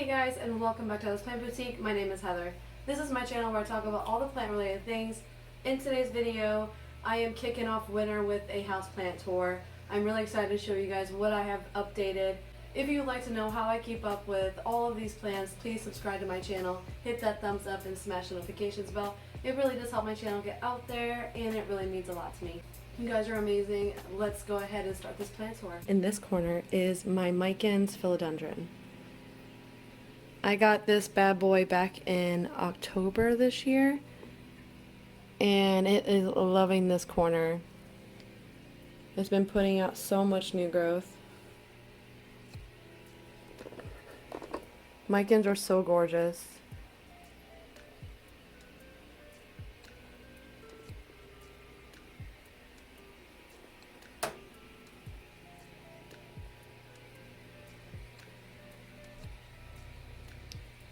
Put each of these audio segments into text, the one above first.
Hey guys, and welcome back to Houseplant Boutique. My name is Heather. This is my channel where I talk about all the plant related things. In today's video, I am kicking off winter with a houseplant tour. I'm really excited to show you guys what I have updated. If you would like to know how I keep up with all of these plants, please subscribe to my channel, hit that thumbs up and smash the notifications bell. It really does help my channel get out there and it really means a lot to me. You guys are amazing. Let's go ahead and start this plant tour. In this corner is my Micans Philodendron. I got this bad boy back in October this year, and it is loving this corner. It's been putting out so much new growth. Micans are so gorgeous.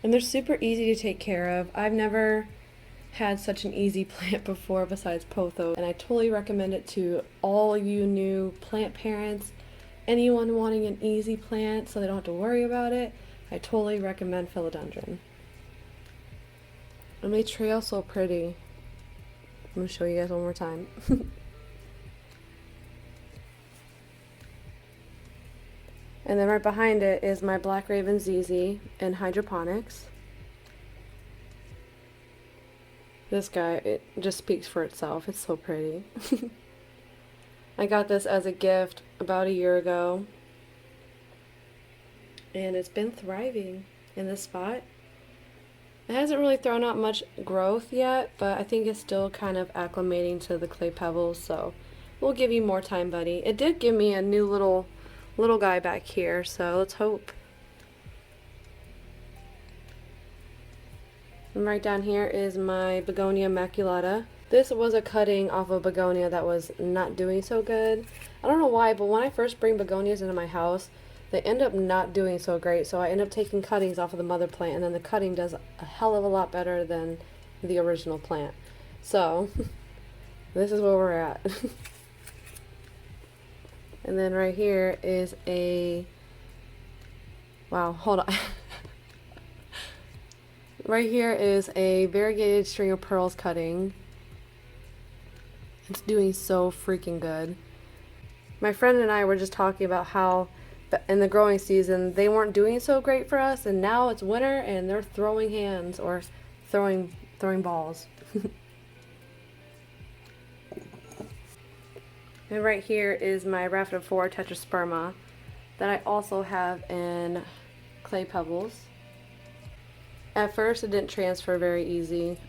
And they're super easy to take care of. I've never had such an easy plant before besides Pothos, and I totally recommend it to all you new plant parents, anyone wanting an easy plant so they don't have to worry about it. I totally recommend Philodendron. And they trail so pretty. I'm going to show you guys one more time. And then right behind it is my Black Raven ZZ in hydroponics. This guy, it just speaks for itself. It's so pretty. I got this as a gift about a year ago. And it's been thriving in this spot. It hasn't really thrown out much growth yet, but I think it's still kind of acclimating to the clay pebbles, so we'll give you more time, buddy. It did give me a new little guy back here, so let's hope. And right down here is my Begonia Maculata. This was a cutting off of begonia that was not doing so good. I don't know why, but when I first bring begonias into my house, they end up not doing so great, so I end up taking cuttings off of the mother plant, and then the cutting does a hell of a lot better than the original plant. So, this is where we're at. And then right here is a, wow, hold on. Right here is a variegated string of pearls cutting. It's doing so freaking good. My friend and I were just talking about how in the growing season they weren't doing so great for us, and now it's winter and they're throwing hands or throwing balls. And right here is my Rhaphidophora tetrasperma that I also have in clay pebbles. At first it didn't transfer very easy,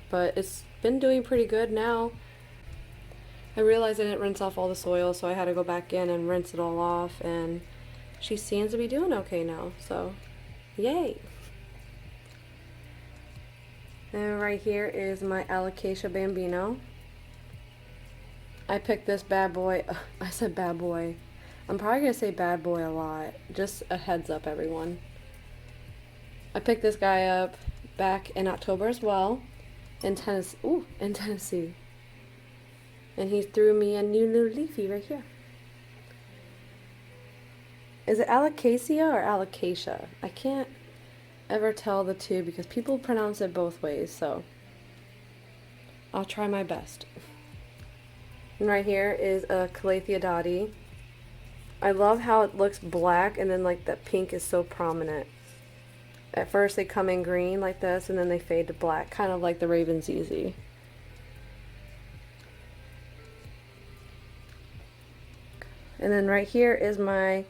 but it's been doing pretty good now. I realized I didn't rinse off all the soil, so I had to go back in and rinse it all off, and she seems to be doing okay now, so yay! And right here is my Alocasia Bambino. I picked this bad boy. I said bad boy. I'm probably going to say bad boy a lot. Just a heads up, everyone. I picked this guy up back in October as well in Tennessee. Ooh, in Tennessee. And he threw me a new leafy right here. Is it Alocasia or Alocasia? I can't ever tell the two because people pronounce it both ways, so I'll try my best. And right here is a Calathea dotty. I love how it looks black and then like that pink is so prominent. At first they come in green like this and then they fade to black, kind of like the Raven ZZ. And then right here is my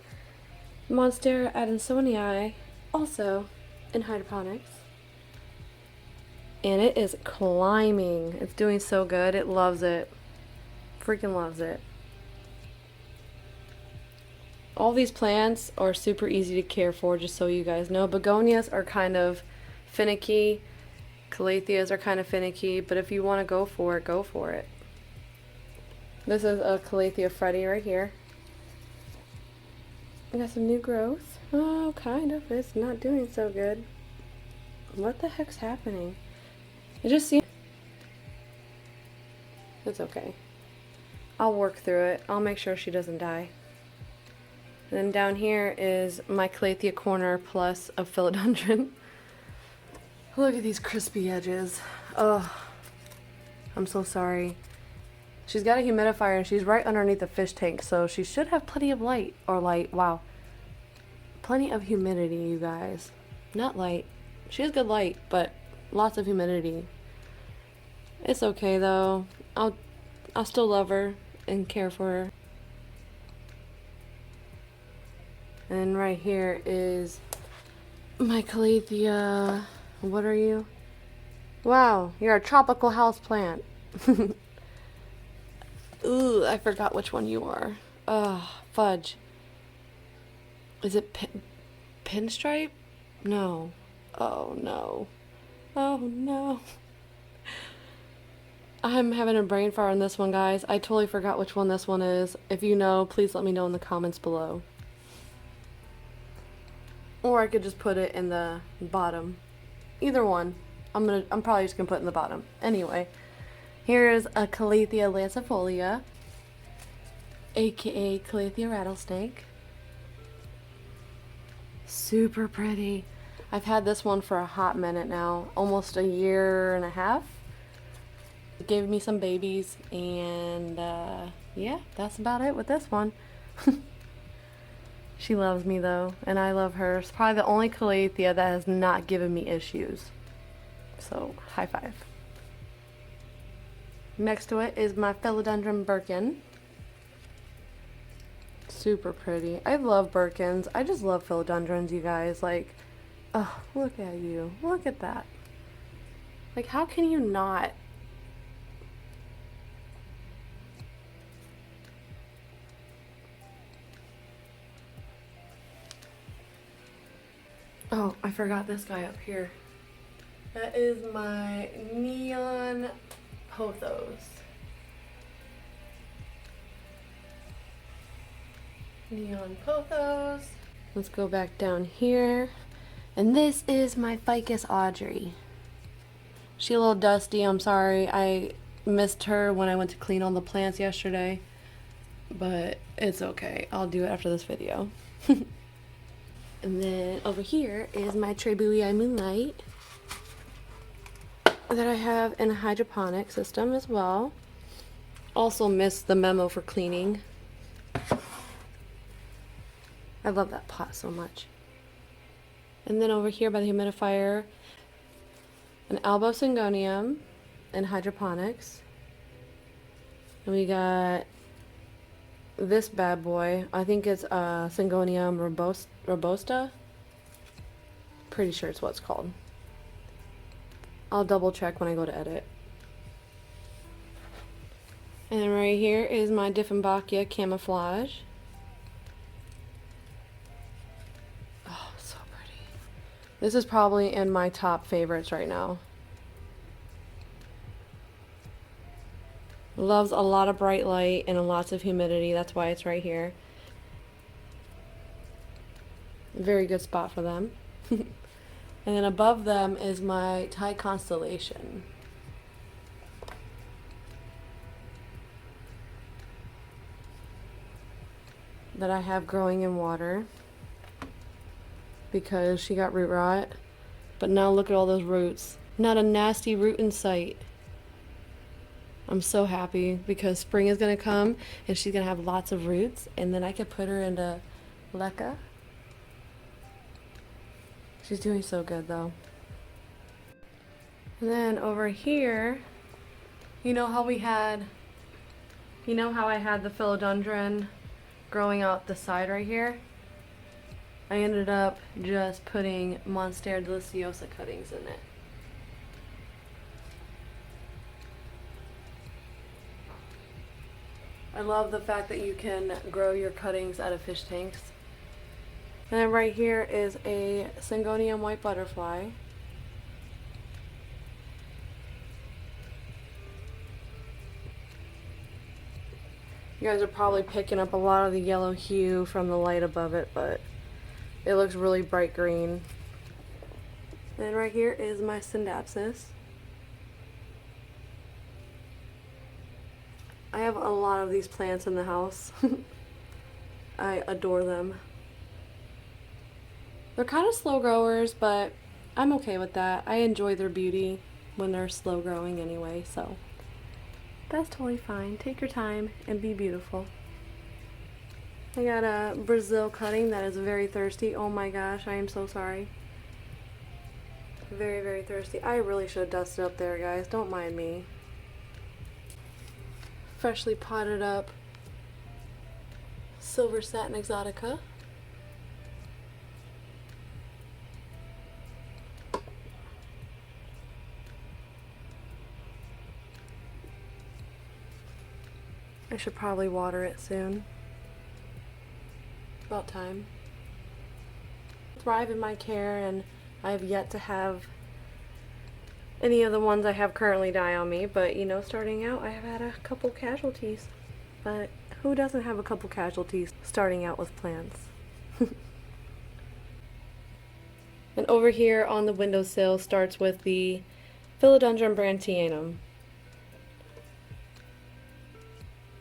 Monstera adansonii, also in hydroponics. And it is climbing. It's doing so good. It loves it. Freaking loves it. All these plants are super easy to care for, just so you guys know. Begonias are kind of finicky. Calatheas are kind of finicky, but if you want to go for it, go for it. This is a Calathea Freddy right here. I got some new growth. Oh, kind of. It's not doing so good. What the heck's happening? It just seems... It's okay. I'll work through it. I'll make sure she doesn't die. And then down here is my Calathea corner plus a philodendron. Look at these crispy edges. Oh, I'm so sorry. She's got a humidifier and she's right underneath the fish tank, so she should have plenty of light. Wow. Plenty of humidity, you guys. Not light. She has good light, but lots of humidity. It's okay though. I'll still love her and care for her. And right here is my Calathea. What are you? Wow, you're a tropical houseplant. Ooh, I forgot which one you are. Ugh, fudge. Is it pinstripe? No. Oh no. Oh no. I'm having a brain fart on this one, guys. I totally forgot which one this one is. If you know, please let me know in the comments below. Or I could just put it in the bottom. Either one. I'm probably just gonna put it in the bottom. Anyway, here is a Calathea lancifolia, aka Calathea rattlesnake. Super pretty. I've had this one for a hot minute now, almost a year and a half. It gave me some babies, and yeah, that's about it with this one. She loves me though, and I love her. It's probably the only Calathea that has not given me issues. So, high five. Next to it is my Philodendron Birkin. Super pretty. I love Birkins. I just love philodendrons, you guys. Like, oh, look at you. Look at that. Like, how can you not? Oh, I forgot this guy up here. That is my neon Pothos. Neon Pothos. Let's go back down here. And this is my Ficus Audrey. She's a little dusty, I'm sorry. I missed her when I went to clean all the plants yesterday. But it's okay. I'll do it after this video. And then over here is my Trebuii Moonlight that I have in a hydroponic system as well. Also missed the memo for cleaning. I love that pot so much. And then over here by the humidifier, an Albo Syngonium in hydroponics. And we got this bad boy. I think it's Syngonium robusta. Pretty sure it's what it's called. I'll double check when I go to edit. And then right here is my Dieffenbachia camouflage. Oh, so pretty. This is probably in my top favorites right now. Loves a lot of bright light and lots of humidity. That's why it's right here. Very good spot for them. And then above them is my Thai constellation. That I have growing in water because she got root rot. But now look at all those roots. Not a nasty root in sight. I'm so happy because spring is going to come and she's going to have lots of roots, and then I could put her into leca. She's doing so good though. And then over here, you know how I had the philodendron growing out the side right here? I ended up just putting Monstera Deliciosa cuttings in it. I love the fact that you can grow your cuttings out of fish tanks. And then right here is a Syngonium white butterfly. You guys are probably picking up a lot of the yellow hue from the light above it, but it looks really bright green. And right here is my Syndapsis. I have a lot of these plants in the house. I adore them. They're kind of slow growers, but I'm okay with that. I enjoy their beauty when they're slow growing anyway, so that's totally fine. Take your time and be beautiful. I got a Brazil cutting that is very thirsty. Oh my gosh, I am so sorry. Very, very thirsty. I really should have dusted up there, guys. Don't mind me. Freshly potted up Silver Satin Exotica. I should probably water it soon. About time. Thrive in my care, and I have yet to have any of the ones I have currently die on me, but you know, starting out I have had a couple casualties. But who doesn't have a couple casualties starting out with plants? And over here on the windowsill starts with the Philodendron Brazil.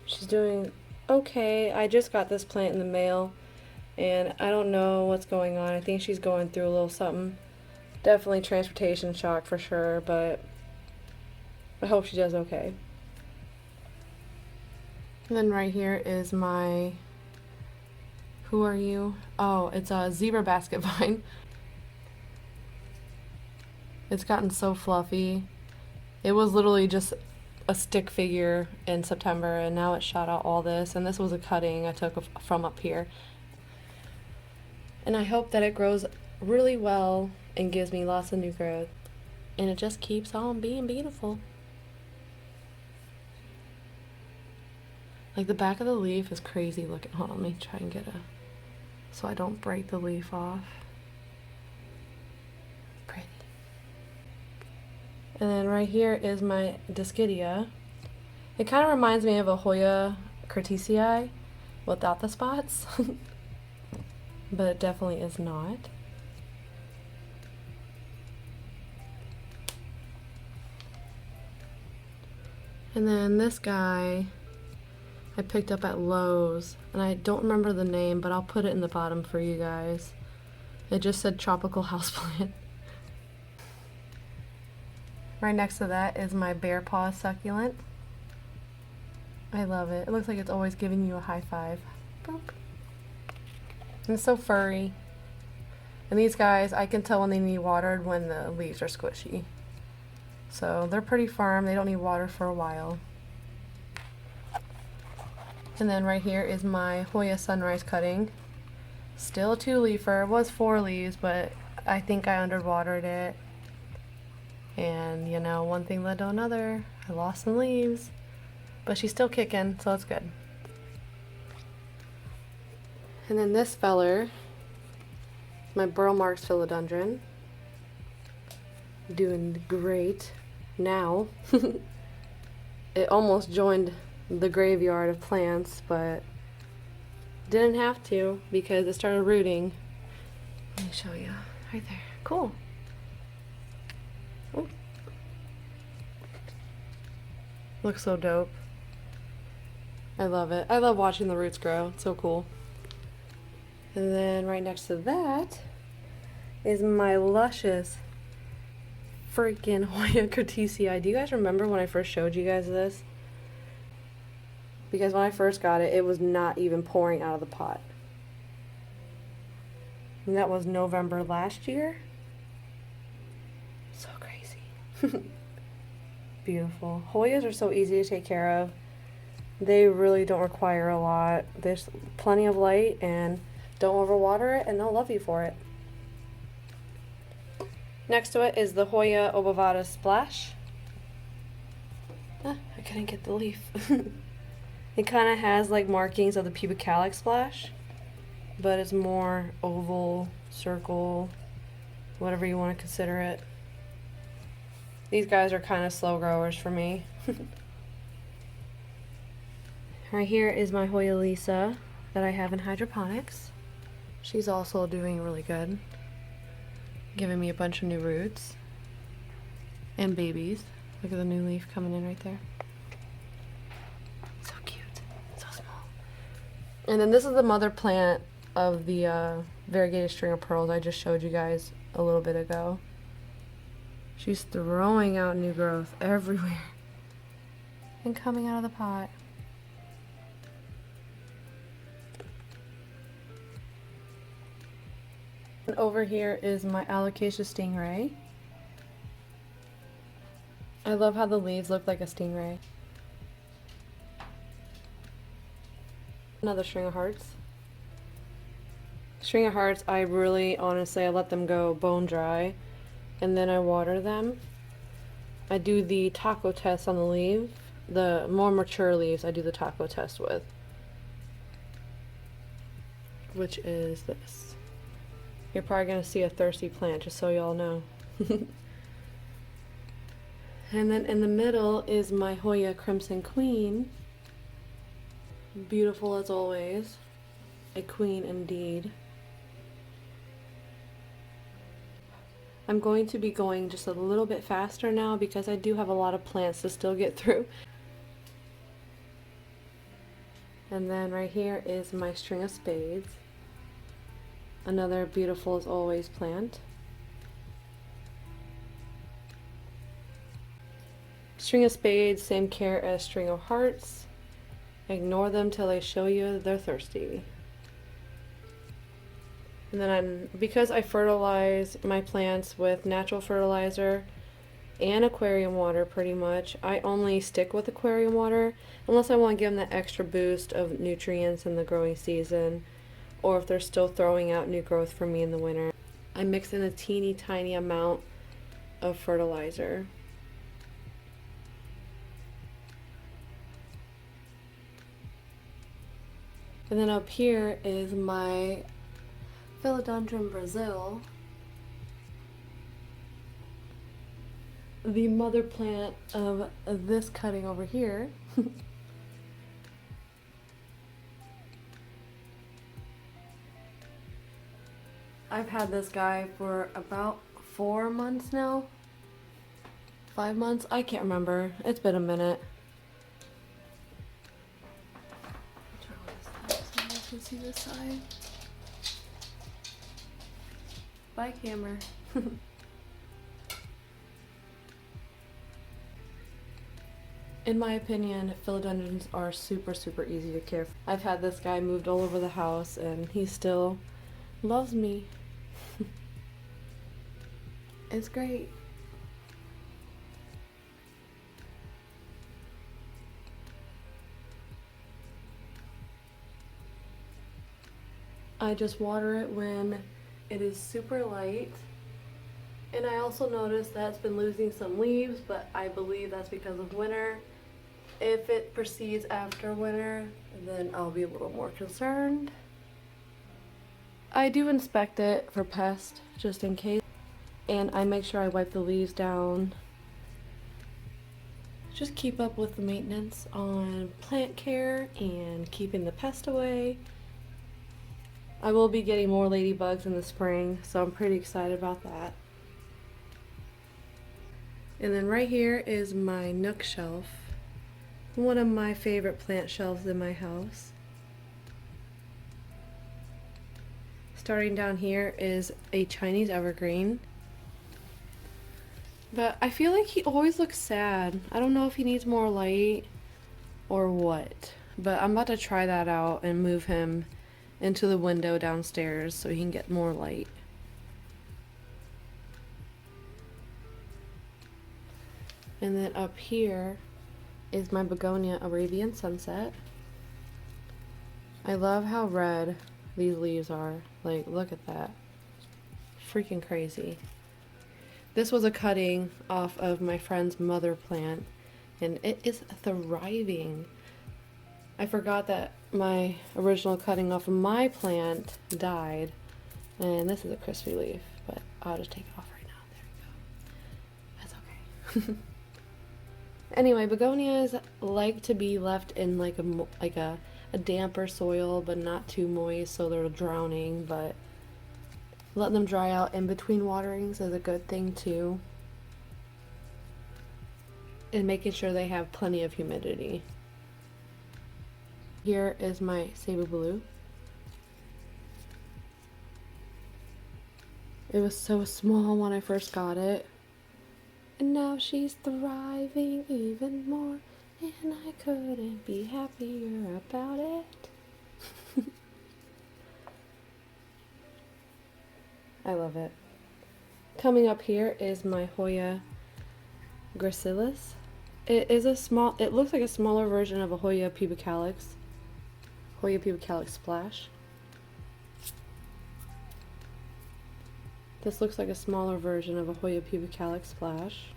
She's doing okay. I just got this plant in the mail, and I don't know what's going on. I think she's going through a little something. Definitely transportation shock for sure, but I hope she does okay. And then right here is my, who are you? Oh, it's a zebra basket vine. It's gotten so fluffy. It was literally just a stick figure in September, and now it shot out all this, and this was a cutting I took from up here. And I hope that it grows really well and gives me lots of new growth, and it just keeps on being beautiful. Like the back of the leaf is crazy looking. Hold on, let me try and get so I don't break the leaf off. Pretty. And then right here is my Discidia. It kind of reminds me of a Hoya Gracilis without the spots, but it definitely is not. And then this guy I picked up at Lowe's, and I don't remember the name, but I'll put it in the bottom for you guys. It just said tropical houseplant. Right next to that is my bear paw succulent. I love it. It looks like it's always giving you a high five. Boop. And it's so furry. And these guys, I can tell when they need watered when the leaves are squishy. So they're pretty firm. They don't need water for a while. And then right here is my Hoya Sunrise cutting. Still a 2-leafer. It was 4 leaves, but I think I underwatered it. And you know, one thing led to another. I lost some leaves. But she's still kicking, so it's good. And then this feller, my Burl Marks Philodendron. Doing great now. It almost joined the graveyard of plants, but didn't have to because it started rooting. Let me show you. Right there. Cool. Ooh. Looks so dope. I love it. I love watching the roots grow. It's so cool. And then right next to that is my luscious freaking Hoya Gracilis. Do you guys remember when I first showed you guys this? Because when I first got it, it was not even pouring out of the pot. And that was November last year. So crazy. Beautiful. Hoyas are so easy to take care of. They really don't require a lot. There's plenty of light, and don't overwater it, and they'll love you for it. Next to it is the Hoya Obavada Splash. Ah, I couldn't get the leaf. It kind of has like markings of the Pubicalic splash, but it's more oval, circle, whatever you want to consider it. These guys are kind of slow growers for me. Right here is my Hoya Lisa that I have in hydroponics. She's also doing really good. Giving me a bunch of new roots. And babies. Look at the new leaf coming in right there. So cute. So small. And then this is the mother plant of the variegated string of pearls I just showed you guys a little bit ago. She's throwing out new growth everywhere and coming out of the pot. And over here is my Allocasia Stingray. I love how the leaves look like a stingray. Another string of hearts. String of hearts, I really, honestly, I let them go bone dry and then I water them. I do the taco test on the leaf. The more mature leaves I do the taco test with, which is this. You're probably going to see a thirsty plant, just so y'all know. And then in the middle is my Hoya Crimson Queen. Beautiful as always. A queen indeed. I'm going to be going just a little bit faster now because I do have a lot of plants to still get through. And then right here is my string of spades. Another beautiful as always plant. String of spades, same care as string of hearts. Ignore them till they show you they're thirsty. And then because I fertilize my plants with natural fertilizer and aquarium water pretty much, I only stick with aquarium water unless I want to give them that extra boost of nutrients in the growing season, or if they're still throwing out new growth for me in the winter. I mix in a teeny tiny amount of fertilizer. And then up here is my Philodendron Brazil, the mother plant of this cutting over here. I've had this guy for about 4 months now. 5 months? I can't remember. It's been a minute. You can see this side. Bye, camera. In my opinion, philodendrons are super easy to care for. I've had this guy moved all over the house and he still loves me. It's great. I just water it when it is super light. And I also noticed that it's been losing some leaves, but I believe that's because of winter. If it proceeds after winter, then I'll be a little more concerned. I do inspect it for pests, just in case. And I make sure I wipe the leaves down. Just keep up with the maintenance on plant care and keeping the pest away. I will be getting more ladybugs in the spring, so I'm pretty excited about that. And then right here is my nook shelf. One of my favorite plant shelves in my house. Starting down here is a Chinese evergreen. But I feel like he always looks sad. I don't know if he needs more light or what. But I'm about to try that out and move him into the window downstairs so he can get more light. And then up here is my Begonia Arabian Sunset. I love how red these leaves are. Like, look at that. Freaking crazy. This was a cutting off of my friend's mother plant, and it is thriving. I forgot that my original cutting off of my plant died, and this is a crispy leaf, but I'll just take it off right now. There we go. That's okay. Anyway, begonias like to be left in like a damper soil, but not too moist, so they're drowning. But letting them dry out in between waterings is a good thing too, and making sure they have plenty of humidity. here is my Sabu Blue. It was so small when I first got it. And now she's thriving even more. And I couldn't be happier about it. I love it. Coming up here is my Hoya Gracilis. It looks like a smaller version of a Hoya Pubicalic. Hoya Pubicalic Splash. This looks like a smaller version of a Hoya Pubicalic Splash.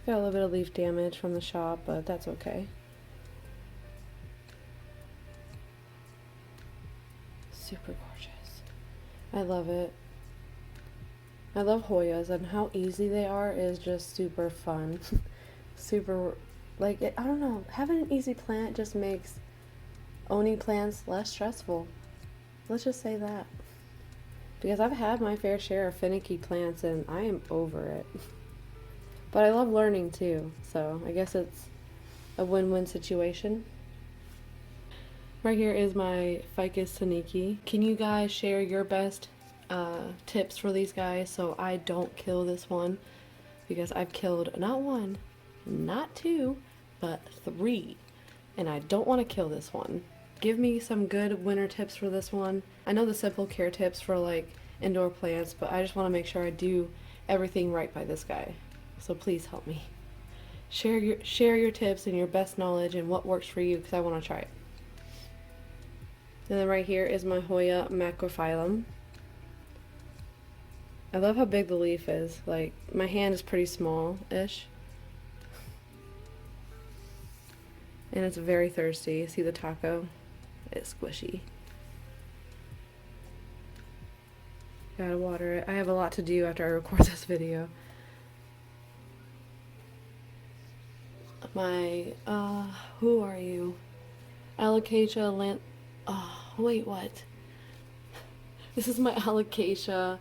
Got a little bit of leaf damage from the shop, but that's okay. Super gorgeous. I love it. I love Hoyas, and how easy they are is just super fun. Super, like, I don't know, having an easy plant just makes owning plants less stressful. Let's just say that. Because I've had my fair share of finicky plants and I am over it. But I love learning too, so I guess it's a win-win situation. Right here is my Ficus Saniki. Can you guys share your best tips for these guys so I don't kill this one? Because I've killed not one, not two, but 3. And I don't want to kill this one. Give me some good winter tips for this one. I know the simple care tips for like indoor plants, but I just want to make sure I do everything right by this guy. So please help me. Share your tips and your best knowledge and what works for you, because I want to try it. And then right here is my Hoya Macrophylum. I love how big the leaf is. Like, my hand is pretty small-ish. And it's very thirsty. See the taco? It's squishy. Gotta water it. I have a lot to do after I record this video. My, who are you? Alocasia wait, what? This is my Alocasia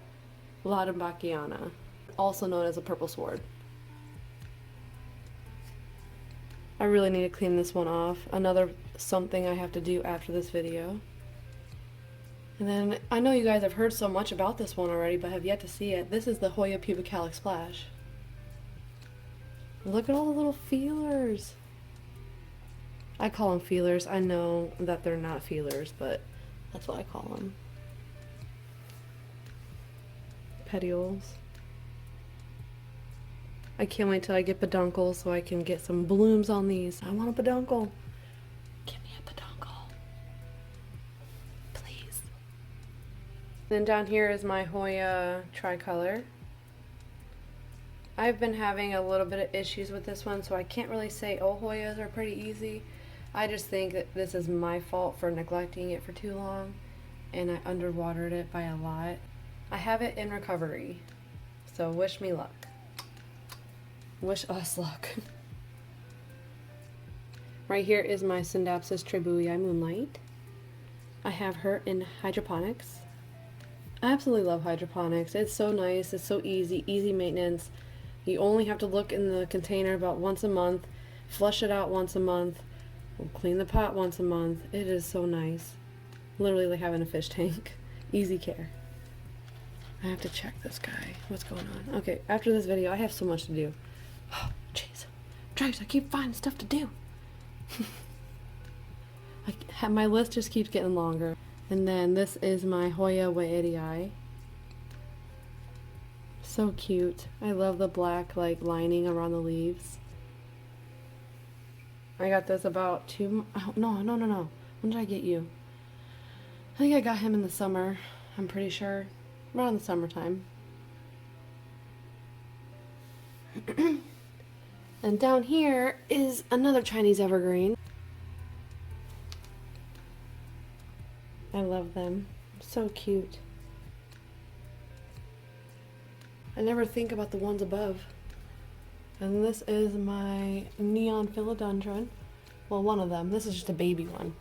Vladimakiana, also known as a purple sword. I really need to clean this one off. Another something I have to do after this video. And then, I know you guys have heard so much about this one already, but have yet to see it. This is the Hoya Pubicalic Splash. Look at all the little feelers. I call them feelers. I know that they're not feelers, but that's what I call them. Petioles. I can't wait till I get peduncles so I can get some blooms on these. I want a peduncle. Give me a peduncle. Please. Then down here is my Hoya tricolor. I've been having a little bit of issues with this one, so I can't really say, oh, Hoyas are pretty easy. I just think that this is my fault for neglecting it for too long, and I underwatered it by a lot. I have it in recovery, so wish me luck. Wish us luck. Right here is my Syndapsis Trebouii Moonlight. I have her in hydroponics. I absolutely love hydroponics. It's so nice, it's so easy maintenance. You only have to look in the container about once a month, flush it out once a month, clean the pot once a month. It is so nice. Literally like having a fish tank. Easy care. I have to check this guy. What's going on? Okay, after this video, I have so much to do. Oh, jeez. Trace, I keep finding stuff to do. My list just keeps getting longer. And then this is my Hoya Gracilis. So cute. I love the black like lining around the leaves. I got this about no. When did I get you? I think I got him in the summer. I'm pretty sure. Around the summertime. And down here is another Chinese evergreen. I love them. So cute. I never think about the ones above. And this is my neon philodendron. Well, one of them. This is just a baby one.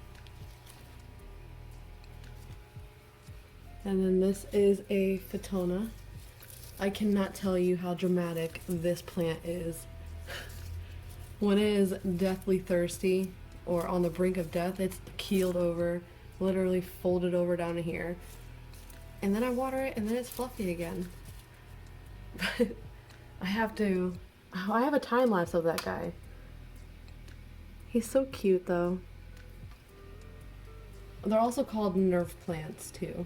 And then this is a Phytona. I cannot tell you how dramatic this plant is. When it is deathly thirsty or on the brink of death, it's keeled over, literally folded over down to here. And then I water it and then it's fluffy again. But I have a time lapse of that guy. He's so cute though. They're also called nerf plants too.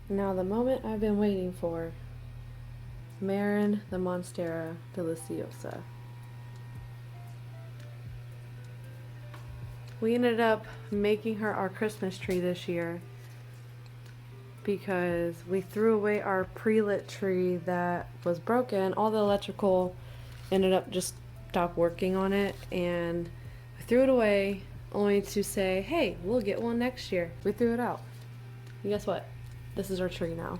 Now the moment I've been waiting for. Marin the Monstera Deliciosa. We ended up making her our Christmas tree this year because we threw away our pre-lit tree that was broken. All the electrical ended up just stopped working on it, and we threw it away only to say, hey, we'll get one next year. We threw it out. And guess what? This is our tree now.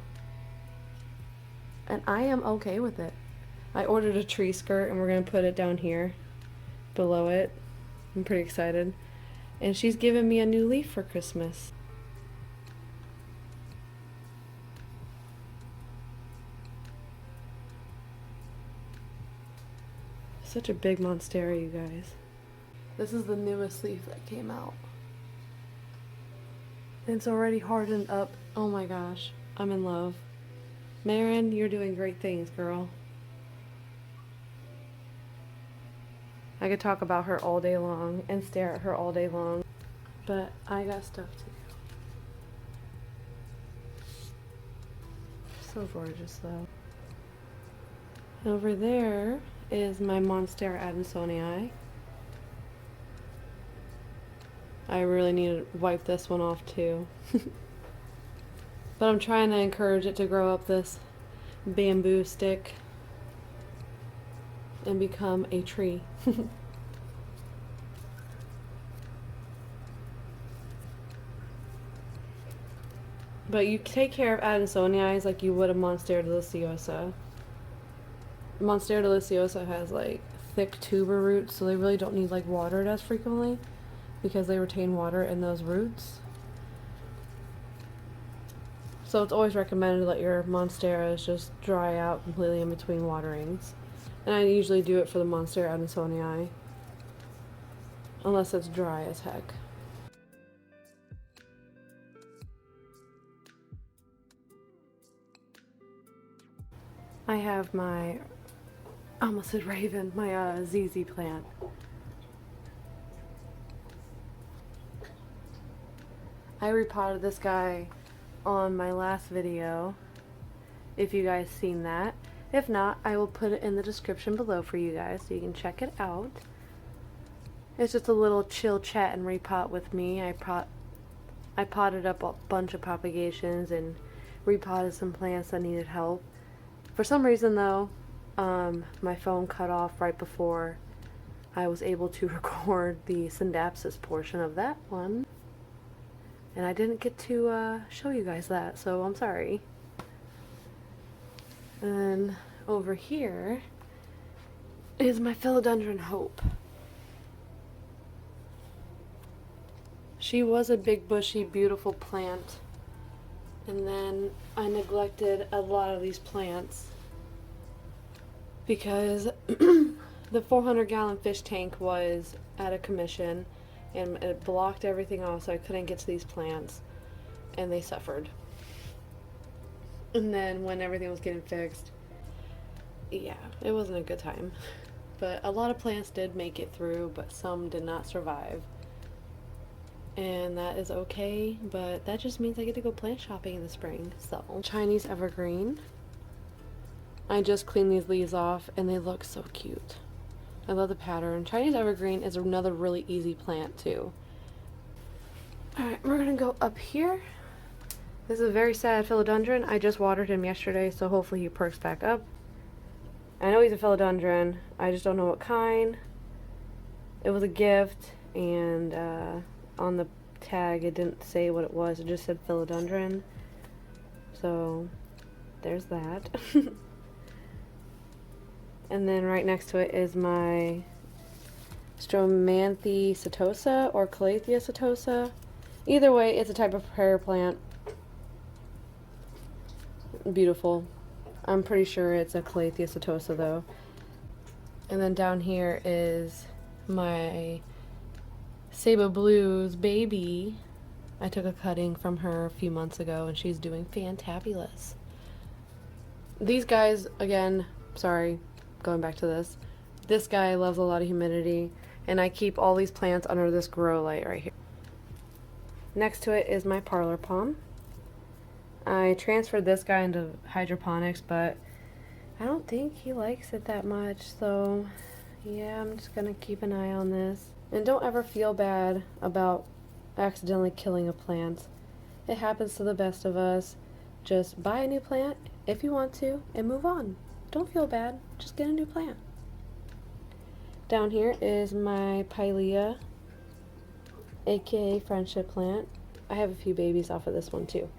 And I am okay with it. I ordered a tree skirt and we're going to put it down here below it. I'm pretty excited. And she's given me a new leaf for Christmas. Such a big Monstera, you guys. This is the newest leaf that came out. It's already hardened up. Oh my gosh, I'm in love. Marin, you're doing great things, girl. I could talk about her all day long and stare at her all day long, but I got stuff to do. So gorgeous though. Over there is my Monstera Adansonii. I really need to wipe this one off too. But I'm trying to encourage it to grow up this bamboo stick and become a tree. But you take care of Adansonii like you would a Monstera Deliciosa. Monstera Deliciosa has like thick tuber roots, so they really don't need like watered as frequently because they retain water in those roots. So it's always recommended to let your Monsteras just dry out completely in between waterings. And I usually do it for the Monstera Adansonii, unless it's dry as heck. I have my, I almost said raven, my ZZ plant. I repotted this guy on my last video, if you guys seen that. If not, I will put it in the description below for you guys so you can check it out. It's just a little chill chat and repot with me. I potted up a bunch of propagations and repotted some plants that needed help. For some reason though, my phone cut off right before I was able to record the syndapsis portion of that one. And I didn't get to show you guys that, so I'm sorry. And over here is my Philodendron Hope. She was a big, bushy, beautiful plant. And then I neglected a lot of these plants because the 400-gallon fish tank was at a commission and it blocked everything off, so I couldn't get to these plants and they suffered. And then when everything was getting fixed, yeah, it wasn't a good time. But a lot of plants did make it through, but some did not survive. And that is okay, but that just means I get to go plant shopping in the spring. So, Chinese evergreen. I just cleaned these leaves off and they look so cute. I love the pattern. Chinese evergreen is another really easy plant too. Alright, we're gonna go up here. This is a very sad philodendron. I just watered him yesterday, so hopefully he perks back up. I know he's a philodendron. I just don't know what kind. It was a gift, and on the tag it didn't say what it was. It just said philodendron. So there's that. And then right next to it is my Stromanthe setosa or Calathea setosa. Either way, it's a type of prayer plant. Beautiful. I'm pretty sure it's a Calathea setosa though. And then down here is my Sabu Blue's baby. I took a cutting from her a few months ago and she's doing fantabulous. These guys, again, sorry, going back to this. This guy loves a lot of humidity and I keep all these plants under this grow light right here. Next to it is my Parlor Palm. I transferred this guy into hydroponics, but I don't think he likes it that much, so yeah, I'm just gonna keep an eye on this. And don't ever feel bad about accidentally killing a plant. It happens to the best of us. Just buy a new plant if you want to and move on. Don't feel bad, just get a new plant. Down here is my Pilea, aka friendship plant. I have a few babies off of this one too.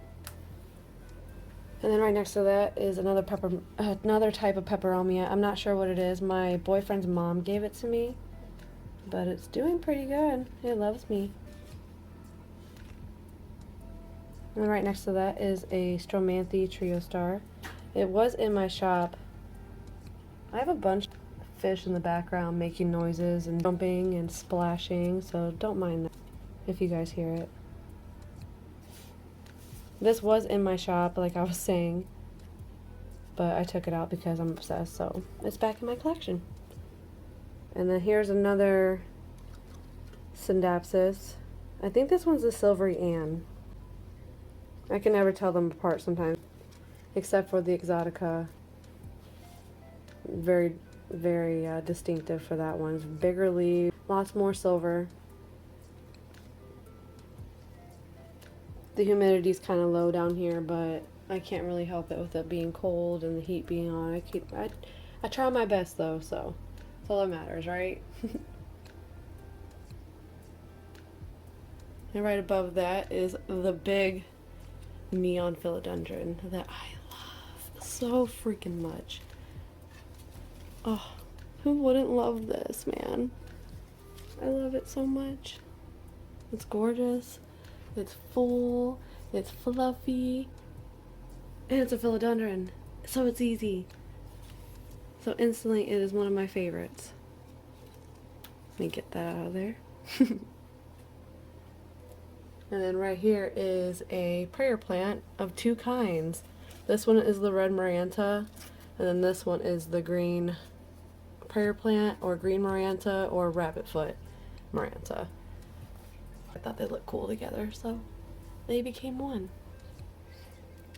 And then right next to that is another type of peperomia. I'm not sure what it is. My boyfriend's mom gave it to me, but it's doing pretty good. It loves me. And then right next to that is a Stromanthe Trio Star. It was in my shop. I have a bunch of fish in the background making noises and jumping and splashing, so don't mind that if you guys hear it. This was in my shop, like I was saying, but I took it out because I'm obsessed, so it's back in my collection. And then here's another Syndapsis. I think this one's a Silvery Ann. I can never tell them apart sometimes, except for the Exotica. Very, very distinctive for that one. It's bigger leaves, lots more silver. The humidity's kind of low down here, but I can't really help it with it being cold and the heat being on. I try my best though, so that's all that matters, right? And right above that is the big neon philodendron that I love so freaking much. Oh, who wouldn't love this, man? I love it so much. It's gorgeous. It's full, it's fluffy, and it's a philodendron, so it's easy. So instantly it is one of my favorites. Let me get that out of there. And then right here is a prayer plant of two kinds. This one is the red Maranta, and then this one is the green prayer plant, or green Maranta, or rabbit foot Maranta. I thought they looked cool together, so they became one.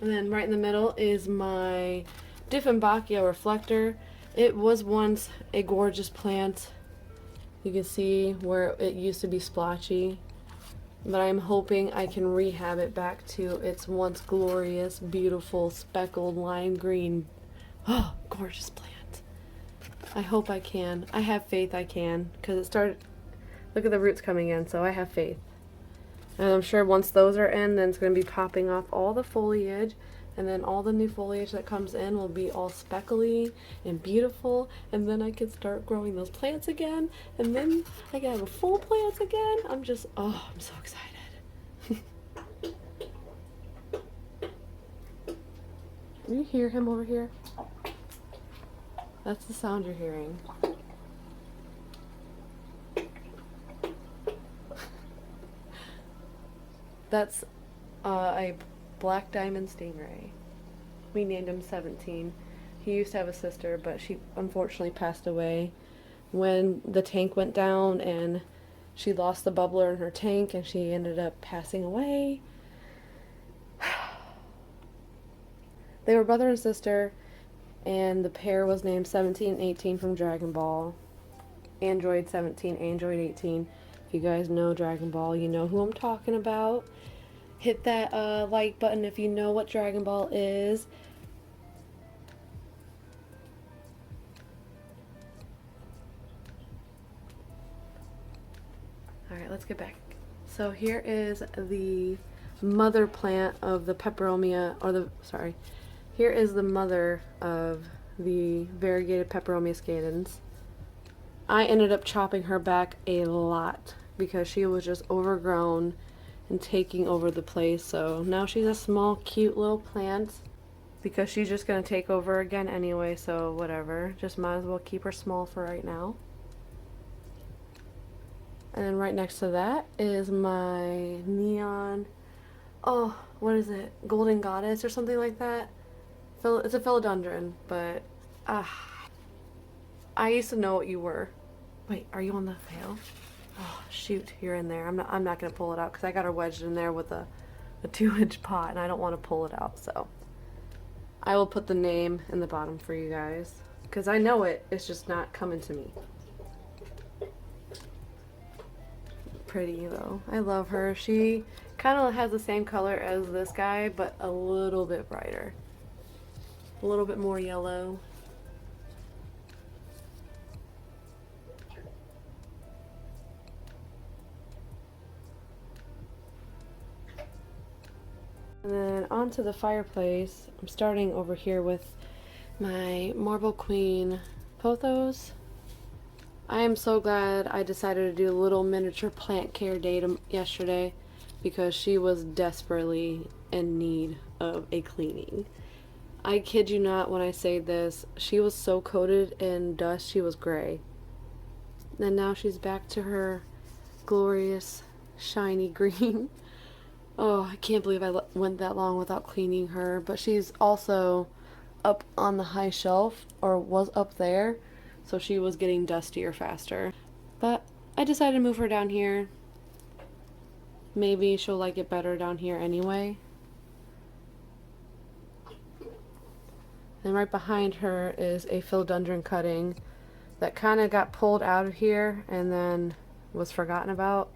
And then right in the middle is my Dieffenbachia reflector. It was once a gorgeous plant. You can see where it used to be splotchy, but I'm hoping I can rehab it back to its once glorious, beautiful, speckled lime green. Oh, gorgeous plant. I hope I can. I have faith I can, because it started, look at the roots coming in, so I have faith. And I'm sure once those are in, then it's going to be popping off all the foliage, and then all the new foliage that comes in will be all speckly and beautiful, and then I can start growing those plants again, and then I can have full plants again. I'm just, oh, I'm so excited. Can you hear him over here? That's the sound you're hearing. That's a black diamond stingray. We named him 17. He used to have a sister, but she unfortunately passed away when the tank went down, and she lost the bubbler in her tank, and she ended up passing away. They were brother and sister, and the pair was named 17 and 18 from Dragon Ball. Android 17, Android 18. If you guys know Dragon Ball, you know who I'm talking about. Hit that like button if you know what Dragon Ball is. Alright, let's get back. So here is the mother plant of the peperomia, or the, sorry, here is the mother of the variegated peperomia scadens. I ended up chopping her back a lot because she was just overgrown and taking over the place, so now she's a small cute little plant. because she's just going to take over again anyway, so whatever. Just might as well keep her small for right now. And then right next to that is my neon, oh, what is it? Golden Goddess or something like that? It's a philodendron, but I used to know what you were. Wait, are you on the pail? Oh, shoot, you're in there. I'm not going to pull it out because I got her wedged in there with a 2-inch pot and I don't want to pull it out, so I will put the name in the bottom for you guys because I know it. It's just not coming to me. Pretty though. I love her. She kind of has the same color as this guy, but a little bit brighter. A little bit more yellow. And then onto the fireplace. I'm starting over here with my Marble Queen Pothos. I am so glad I decided to do a little miniature plant care day yesterday because she was desperately in need of a cleaning. I kid you not when I say this, she was so coated in dust she was gray. And now she's back to her glorious shiny green. Oh, I can't believe I went that long without cleaning her, but she's also up on the high shelf, or was up there. So she was getting dustier faster. But I decided to move her down here. Maybe she'll like it better down here anyway. And right behind her is a philodendron cutting that kind of got pulled out of here and then was forgotten about.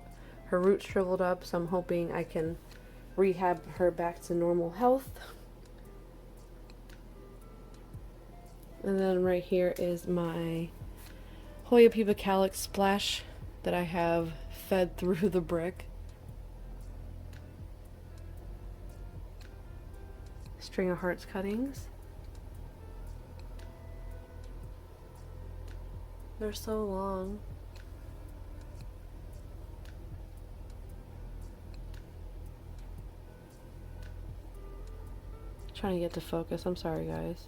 Her roots shriveled up, so I'm hoping I can rehab her back to normal health. And then right here is my Hoya Pubicalic splash that I have fed through the brick. String of hearts cuttings. They're so long. Trying to get to focus. I'm sorry, guys.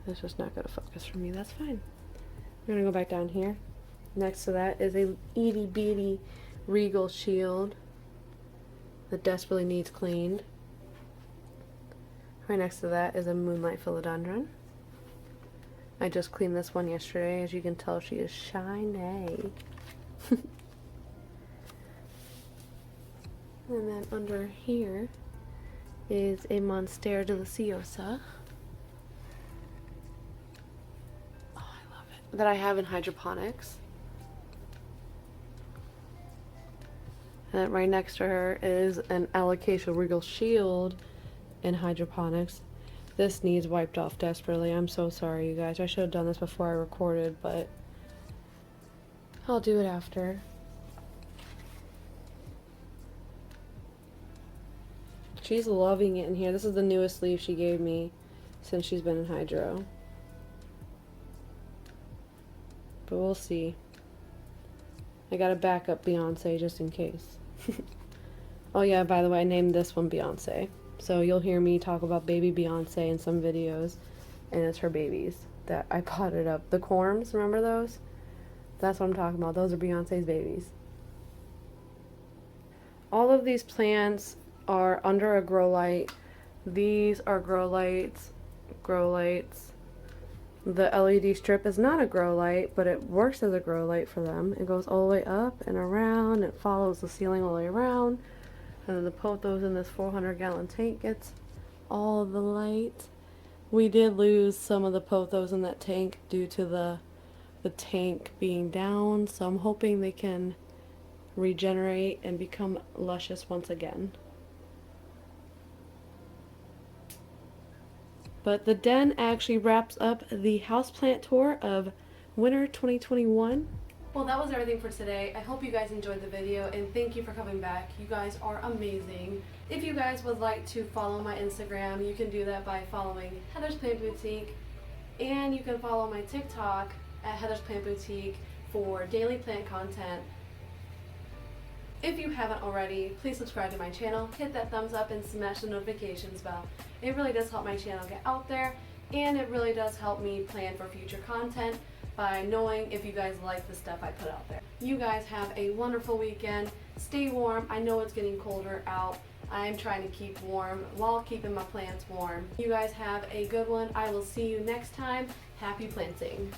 It's just not going to focus for me. That's fine. We're going to go back down here. Next to that is a itty bitty regal shield that desperately needs cleaned. Right next to that is a Moonlight Philodendron. I just cleaned this one yesterday. As you can tell, she is shiny. And then under here is a Monstera Deliciosa. Oh, I love it. That I have in hydroponics. And then right next to her is an Alocasia Regal Shield in hydroponics. This needs wiped off desperately. I'm so sorry, you guys. I should have done this before I recorded, but I'll do it after. She's loving it in here. This is the newest leaf she gave me since she's been in hydro. But we'll see. I got a backup Beyonce just in case. Oh yeah, by the way, I named this one Beyonce. So you'll hear me talk about baby Beyonce in some videos. And it's her babies that I potted up. The corms, remember those? That's what I'm talking about. Those are Beyonce's babies. All of these plants are under a grow light. These are grow lights. Grow lights. The LED strip is not a grow light, but it works as a grow light for them. It goes all the way up and around. It follows the ceiling all the way around. And then the Pothos in this 400-gallon tank gets all of the light. We did lose some of the Pothos in that tank due to the tank being down, so I'm hoping they can regenerate and become luscious once again. But the den actually wraps up the houseplant tour of winter 2021. Well, that was everything for today. I hope you guys enjoyed the video and thank you for coming back. You guys are amazing. If you guys would like to follow my Instagram, you can do that by following Heather's Plant Boutique, and you can follow my TikTok at Heather's Plant Boutique for daily plant content. If you haven't already, please subscribe to my channel, hit that thumbs up, and smash the notifications bell. It really does help my channel get out there, and it really does help me plan for future content by knowing if you guys like the stuff I put out there. You guys have a wonderful weekend. Stay warm. I know it's getting colder out. I'm trying to keep warm while keeping my plants warm. You guys have a good one. I will see you next time. Happy planting.